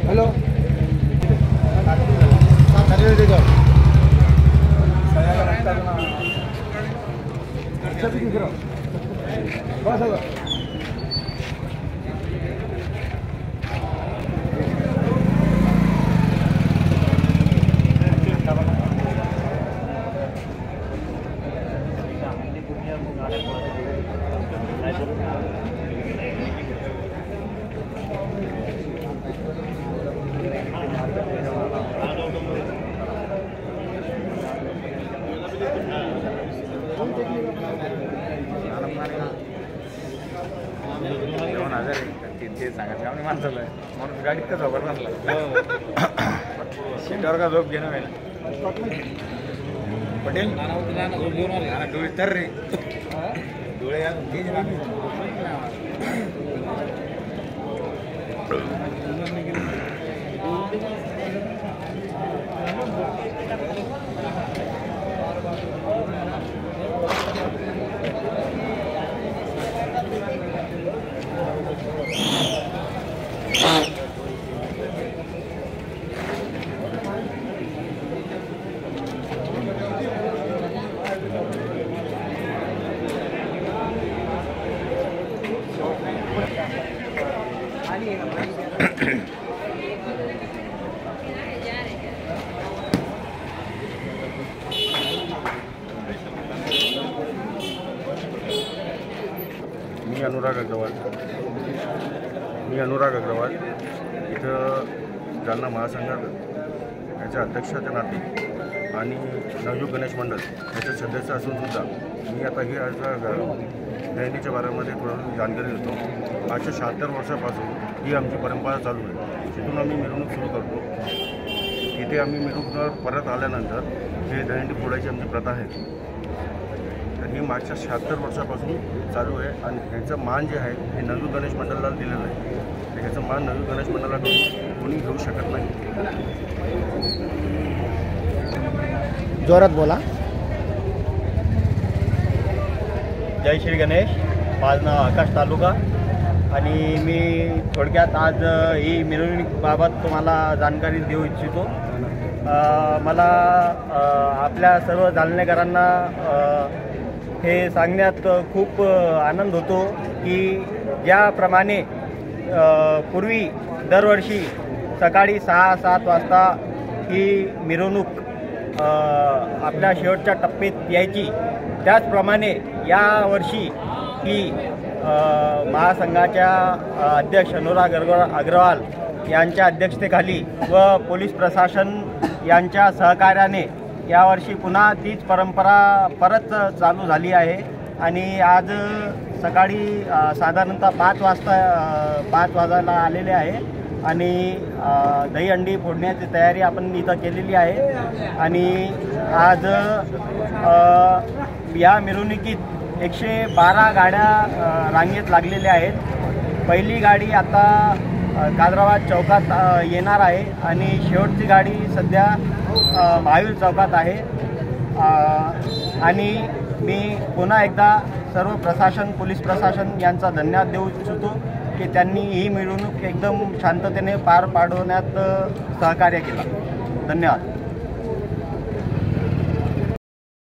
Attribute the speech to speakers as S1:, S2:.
S1: Hello गाडीत का झोपड नसला शेटावर का झोप घेणं पटेल डोळे तर रे डोळे मी अनुराग अग्रवाल इथं जालना महासंघात याच्या अध्यक्षाच्या नाते आणि नवयुग गणेश मंडळ याचे सदस्य असून सुद्धा मी आता हे आज दहिंडीच्या बारामध्ये थोडं जानकारी देतो। आजच्या 76 वर्षापासून ही आमची परंपरा चालू आहे। तिथून आम्ही मिरवणूक सुरू करतो। इथे आम्ही मिरवणूक परत आल्यानंतर हे दहिंडी फोडायची आमची प्रथा आहे। तर ही मागच्या 76 वर्षापासून चालू आहे आणि ह्याचं मान जे आहे हे नवयुग गणेश मंडळाला दिलेलं आहे। तर ह्याचं मान नवयुग गणेश मंडळाकडून कोणी घेऊ शकत नाही।
S2: जोरात बोला।
S3: जय श्री गणेश। माझं नाव आकाश तालुका आणि मी थोडक्यात आज ही मिरवणुकीबाबत तुम्हाला जानकारी देऊ इच्छितो। मला आपल्या सर्व जालनेकरांना हे सांगण्यात खूप आनंद होतो की ज्याप्रमाणे पूर्वी दरवर्षी सकाळी 6-7 वाजता ही मिरवणूक आपल्या शेवटच्या टप्प्यात यायची, त्याचप्रमाणे यावर्षी ही महासंघाच्या अध्यक्ष अनुराग अग्रवाल यांच्या अध्यक्षतेखाली व पोलीस प्रशासन यांच्या सहकार्याने यावर्षी पुन्हा तीच परंपरा परत चालू झाली आहे। आणि आज सकाळी साधारणतः 5 वाजायला आलेले आहे आणि दहीहंडी फोडण्याची तयारी आपण इथं केलेली आहे। आणि आज या मिरवणुकीत 112 गाड्या रांगेत लागलेल्या आहेत। पहिली गाडी आता कादराबाद चौकात येणार आहे आणि शेवटची गाडी सध्या महावीर चौकात आहे। आणि मी पुन्हा एकदा सर्व प्रशासन, पोलीस प्रशासन यांचा धन्यवाद देऊ इच्छितो की त्यांनी ही मिरवणूक एकदम शांततेने पार पाडवण्यात सहकार्य केलं। धन्यवाद।